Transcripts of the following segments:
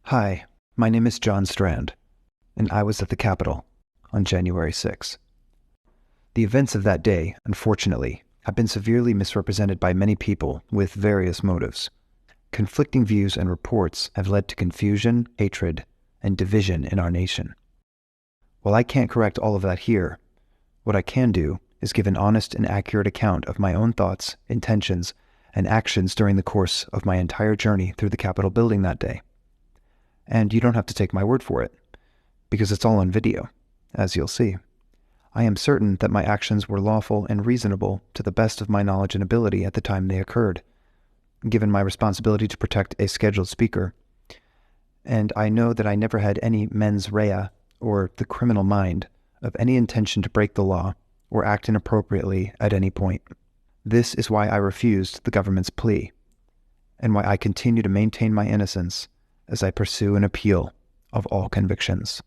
Hi, my name is John Strand, and I was at the Capitol on January 6. The events of that day, unfortunately, have been severely misrepresented by many people with various motives. Conflicting views and reports have led to confusion, hatred, and division in our nation. While I can't correct all of that here, what I can do is give an honest and accurate account of my own thoughts, intentions, and actions during the course of my entire journey through the Capitol building that day. And you don't have to take my word for it, because it's all on video, as you'll see. I am certain that my actions were lawful and reasonable to the best of my knowledge and ability at the time they occurred, given my responsibility to protect a scheduled speaker. And I know that I never had any mens rea, or the criminal mind, of any intention to break the law or act inappropriately at any point. This is why I refused the government's plea, and why I continue to maintain my innocence as I pursue an appeal of all convictions.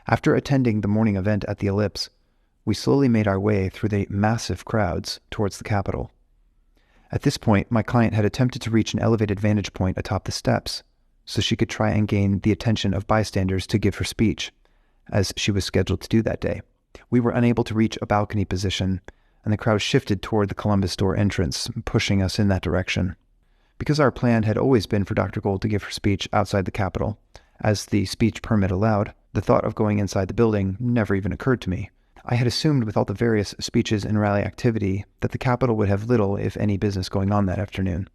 After attending the morning event at the Ellipse, we slowly made our way through the massive crowds towards the Capitol. At this point, my client had attempted to reach an elevated vantage point atop the steps, so she could try and gain the attention of bystanders to give her speech, as she was scheduled to do that day. We were unable to reach a balcony position, and the crowd shifted toward the Columbus store entrance, pushing us in that direction. Because our plan had always been for Dr. Gold to give her speech outside the Capitol, as the speech permit allowed, the thought of going inside the building never even occurred to me. I had assumed with all the various speeches and rally activity that the Capitol would have little, if any, business going on that afternoon.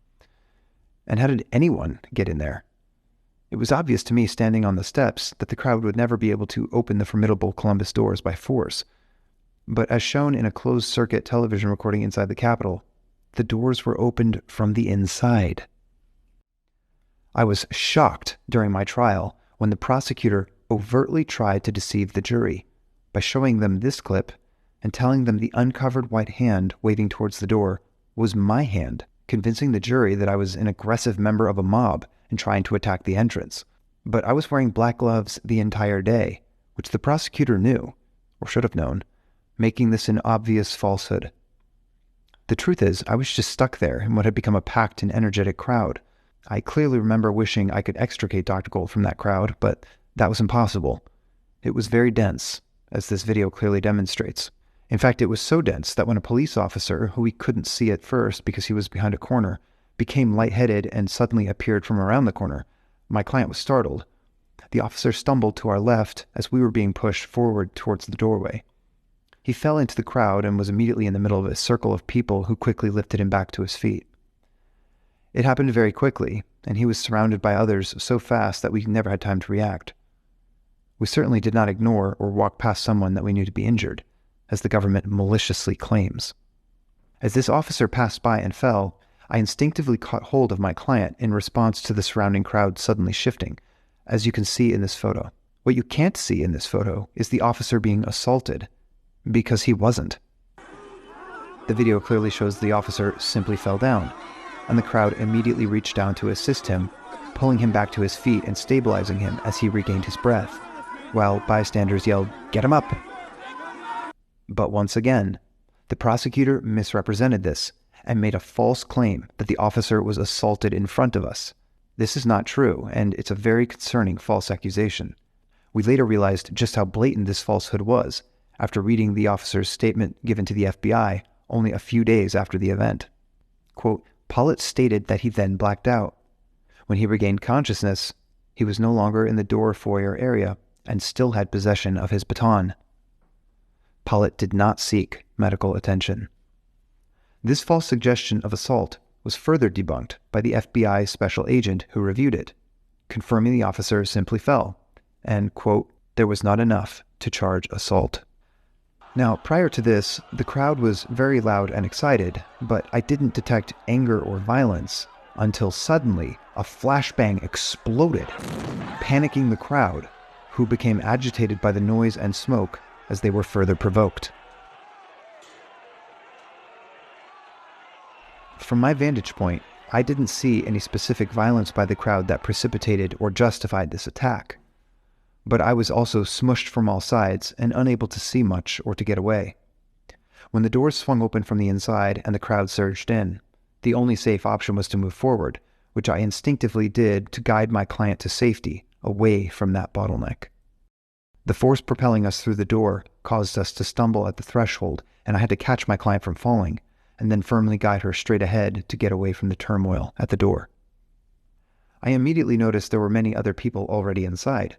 And how did anyone get in there? It was obvious to me standing on the steps that the crowd would never be able to open the formidable Columbus doors by force. But as shown in a closed-circuit television recording inside the Capitol, the doors were opened from the inside. I was shocked during my trial when the prosecutor overtly tried to deceive the jury by showing them this clip and telling them the uncovered white hand waving towards the door was my hand, convincing the jury that I was an aggressive member of a mob and trying to attack the entrance. But I was wearing black gloves the entire day, which the prosecutor knew, or should have known, making this an obvious falsehood. The truth is, I was just stuck there in what had become a packed and energetic crowd. I clearly remember wishing I could extricate Dr. Gold from that crowd, but that was impossible. It was very dense, as this video clearly demonstrates. In fact, it was so dense that when a police officer, who we couldn't see at first because he was behind a corner, became lightheaded and suddenly appeared from around the corner, my client was startled. The officer stumbled to our left as we were being pushed forward towards the doorway. He fell into the crowd and was immediately in the middle of a circle of people who quickly lifted him back to his feet. It happened very quickly, and he was surrounded by others so fast that we never had time to react. We certainly did not ignore or walk past someone that we knew to be injured, as the government maliciously claims. As this officer passed by and fell, I instinctively caught hold of my client in response to the surrounding crowd suddenly shifting, as you can see in this photo. What you can't see in this photo is the officer being assaulted, because he wasn't. The video clearly shows the officer simply fell down, and the crowd immediately reached down to assist him, pulling him back to his feet and stabilizing him as he regained his breath, while bystanders yelled, "Get him up!" But once again, the prosecutor misrepresented this and made a false claim that the officer was assaulted in front of us. This is not true, and it's a very concerning false accusation. We later realized just how blatant this falsehood was after reading the officer's statement given to the FBI only a few days after the event. Quote, Pollitt stated that he then blacked out. When he regained consciousness, he was no longer in the door foyer area and still had possession of his baton. Pollitt did not seek medical attention. This false suggestion of assault was further debunked by the FBI special agent who reviewed it, confirming the officer simply fell, and, quote, there was not enough to charge assault. Now, prior to this, the crowd was very loud and excited, but I didn't detect anger or violence until suddenly a flashbang exploded, panicking the crowd, who became agitated by the noise and smoke as they were further provoked. From my vantage point, I didn't see any specific violence by the crowd that precipitated or justified this attack. But I was also smushed from all sides and unable to see much or to get away. When the doors swung open from the inside and the crowd surged in, the only safe option was to move forward, which I instinctively did to guide my client to safety, away from that bottleneck. The force propelling us through the door caused us to stumble at the threshold, and I had to catch my client from falling, and then firmly guide her straight ahead to get away from the turmoil at the door. I immediately noticed there were many other people already inside,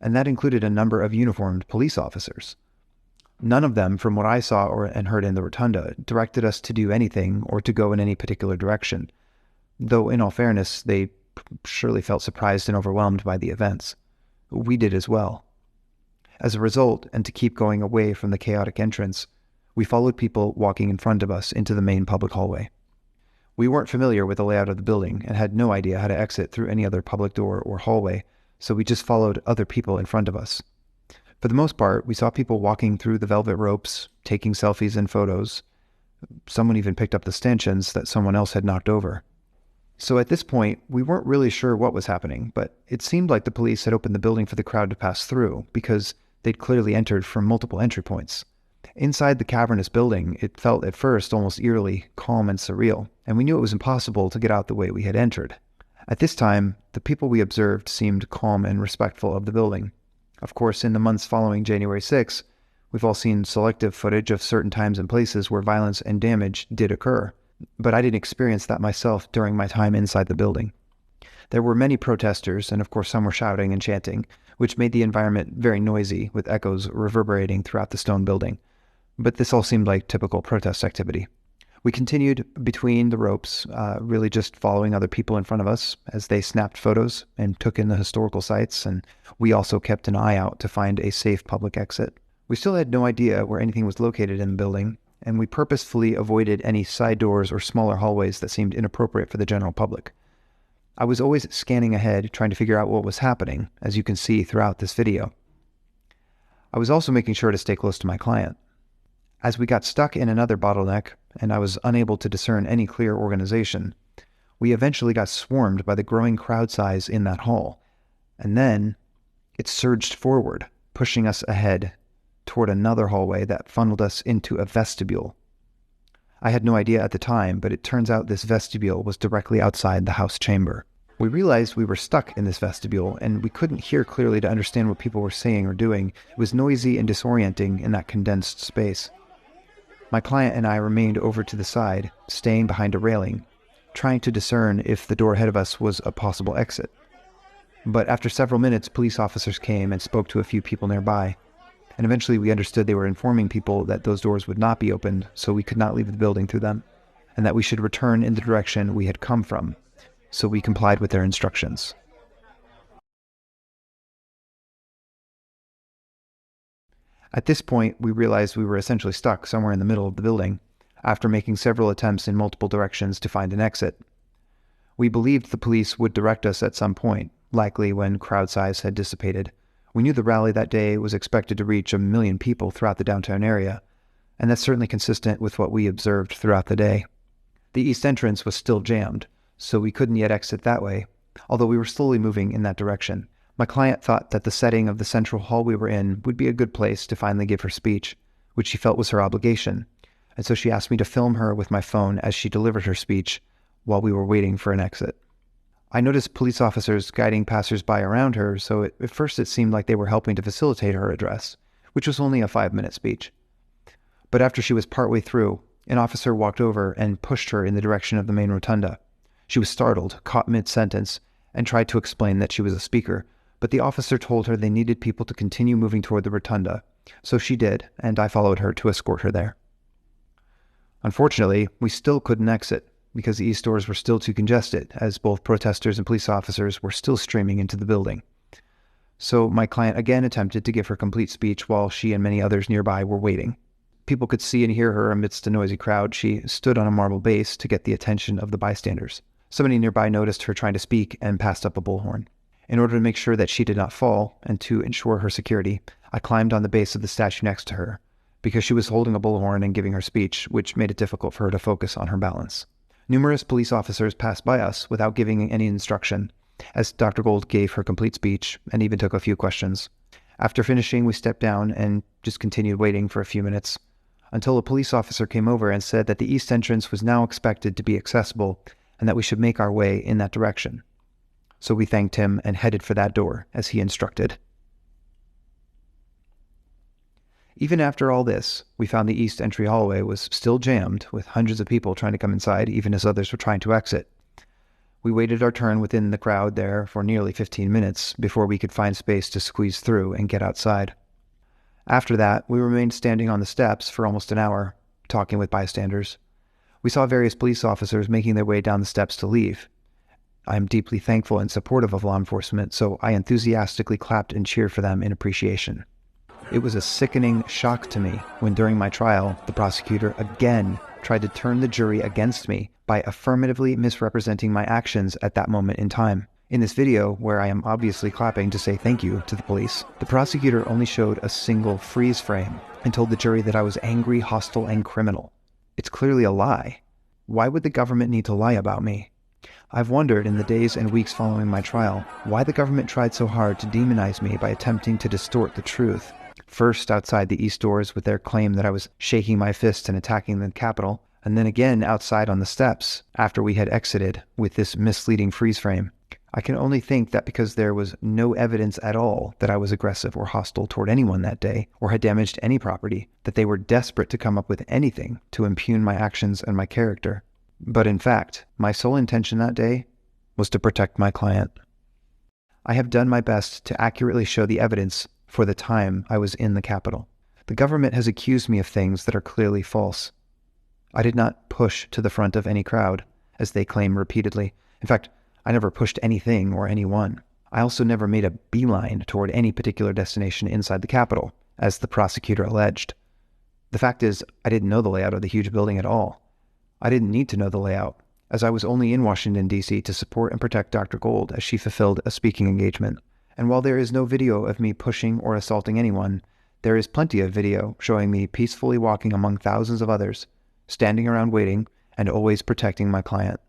and that included a number of uniformed police officers. None of them, from what I saw and heard in the rotunda, directed us to do anything or to go in any particular direction, though in all fairness, they surely felt surprised and overwhelmed by the events. We did as well. As a result, and to keep going away from the chaotic entrance, we followed people walking in front of us into the main public hallway. We weren't familiar with the layout of the building and had no idea how to exit through any other public door or hallway, so we just followed other people in front of us. For the most part, we saw people walking through the velvet ropes, taking selfies and photos. Someone even picked up the stanchions that someone else had knocked over. So at this point, we weren't really sure what was happening, but it seemed like the police had opened the building for the crowd to pass through, because they'd clearly entered from multiple entry points. Inside the cavernous building, it felt at first almost eerily calm and surreal, and we knew it was impossible to get out the way we had entered. At this time, the people we observed seemed calm and respectful of the building. Of course, in the months following January 6, we've all seen selective footage of certain times and places where violence and damage did occur, but I didn't experience that myself during my time inside the building. There were many protesters, and of course some were shouting and chanting, which made the environment very noisy, with echoes reverberating throughout the stone building. But this all seemed like typical protest activity. We continued between the ropes, really just following other people in front of us as they snapped photos and took in the historical sites, and we also kept an eye out to find a safe public exit. We still had no idea where anything was located in the building, and we purposefully avoided any side doors or smaller hallways that seemed inappropriate for the general public. I was always scanning ahead, trying to figure out what was happening, as you can see throughout this video. I was also making sure to stay close to my client. As we got stuck in another bottleneck, and I was unable to discern any clear organization, we eventually got swarmed by the growing crowd size in that hall, and then it surged forward, pushing us ahead toward another hallway that funneled us into a vestibule. I had no idea at the time, but it turns out this vestibule was directly outside the house chamber. We realized we were stuck in this vestibule, and we couldn't hear clearly to understand what people were saying or doing. It was noisy and disorienting in that condensed space. My client and I remained over to the side, staying behind a railing, trying to discern if the door ahead of us was a possible exit. But after several minutes, police officers came and spoke to a few people nearby, and eventually we understood they were informing people that those doors would not be opened, so we could not leave the building through them, and that we should return in the direction we had come from. So we complied with their instructions. At this point, we realized we were essentially stuck somewhere in the middle of the building, after making several attempts in multiple directions to find an exit. We believed the police would direct us at some point, likely when crowd size had dissipated. We knew the rally that day was expected to reach 1 million people throughout the downtown area, and that's certainly consistent with what we observed throughout the day. The east entrance was still jammed, so we couldn't yet exit that way, although we were slowly moving in that direction. My client thought that the setting of the central hall we were in would be a good place to finally give her speech, which she felt was her obligation, and so she asked me to film her with my phone as she delivered her speech while we were waiting for an exit. I noticed police officers guiding passersby around her, so at first it seemed like they were helping to facilitate her address, which was only a 5-minute speech. But after she was partway through, an officer walked over and pushed her in the direction of the main rotunda. She was startled, caught mid-sentence, and tried to explain that she was a speaker, but the officer told her they needed people to continue moving toward the rotunda, so she did, and I followed her to escort her there. Unfortunately, we still couldn't exit, because the east doors were still too congested, as both protesters and police officers were still streaming into the building. So my client again attempted to give her complete speech while she and many others nearby were waiting. People could see and hear her amidst a noisy crowd. She stood on a marble base to get the attention of the bystanders. Somebody nearby noticed her trying to speak and passed up a bullhorn. In order to make sure that she did not fall, and to ensure her security, I climbed on the base of the statue next to her, because she was holding a bullhorn and giving her speech, which made it difficult for her to focus on her balance. Numerous police officers passed by us without giving any instruction, as Dr. Gold gave her complete speech and even took a few questions. After finishing, we stepped down and just continued waiting for a few minutes, until a police officer came over and said that the east entrance was now expected to be accessible and that we should make our way in that direction. So we thanked him and headed for that door, as he instructed. Even after all this, we found the east entry hallway was still jammed, with hundreds of people trying to come inside, even as others were trying to exit. We waited our turn within the crowd there for nearly 15 minutes before we could find space to squeeze through and get outside. After that, we remained standing on the steps for almost an hour, talking with bystanders. We saw various police officers making their way down the steps to leave. I am deeply thankful and supportive of law enforcement, so I enthusiastically clapped and cheered for them in appreciation. It was a sickening shock to me when during my trial, the prosecutor again tried to turn the jury against me by affirmatively misrepresenting my actions at that moment in time. In this video, where I am obviously clapping to say thank you to the police, the prosecutor only showed a single freeze frame and told the jury that I was angry, hostile, and criminal. It's clearly a lie. Why would the government need to lie about me? I've wondered in the days and weeks following my trial why the government tried so hard to demonize me by attempting to distort the truth. First outside the east doors with their claim that I was shaking my fist and attacking the Capitol, and then again outside on the steps after we had exited with this misleading freeze frame. I can only think that because there was no evidence at all that I was aggressive or hostile toward anyone that day or had damaged any property, that they were desperate to come up with anything to impugn my actions and my character. But in fact, my sole intention that day was to protect my client. I have done my best to accurately show the evidence for the time I was in the Capitol. The government has accused me of things that are clearly false. I did not push to the front of any crowd, as they claim repeatedly. In fact, I never pushed anything or anyone. I also never made a beeline toward any particular destination inside the Capitol, as the prosecutor alleged. The fact is, I didn't know the layout of the huge building at all. I didn't need to know the layout, as I was only in Washington, D.C. to support and protect Dr. Gold as she fulfilled a speaking engagement. And while there is no video of me pushing or assaulting anyone, there is plenty of video showing me peacefully walking among thousands of others, standing around waiting, and always protecting my client.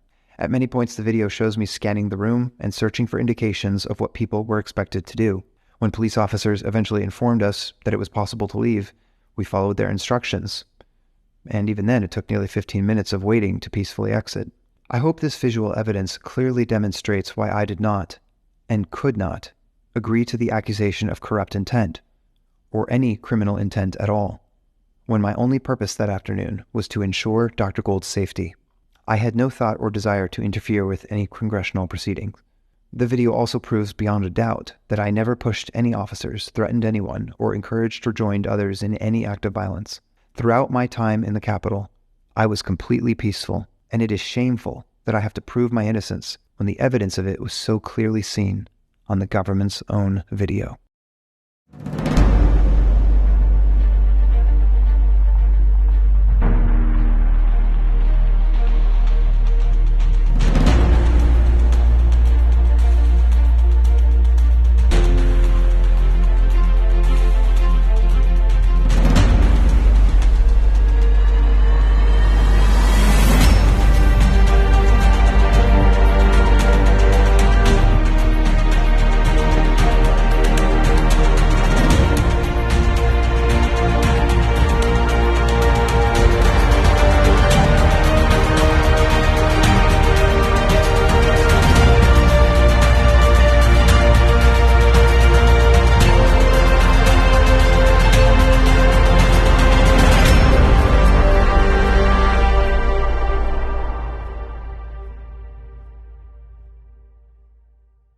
At many points, the video shows me scanning the room and searching for indications of what people were expected to do. When police officers eventually informed us that it was possible to leave, we followed their instructions. And even then, it took nearly 15 minutes of waiting to peacefully exit. I hope this visual evidence clearly demonstrates why I did not, and could not, agree to the accusation of corrupt intent, or any criminal intent at all, when my only purpose that afternoon was to ensure Dr. Gold's safety. I had no thought or desire to interfere with any congressional proceedings. The video also proves beyond a doubt that I never pushed any officers, threatened anyone, or encouraged or joined others in any act of violence. Throughout my time in the Capitol, I was completely peaceful, and it is shameful that I have to prove my innocence when the evidence of it was so clearly seen on the government's own video.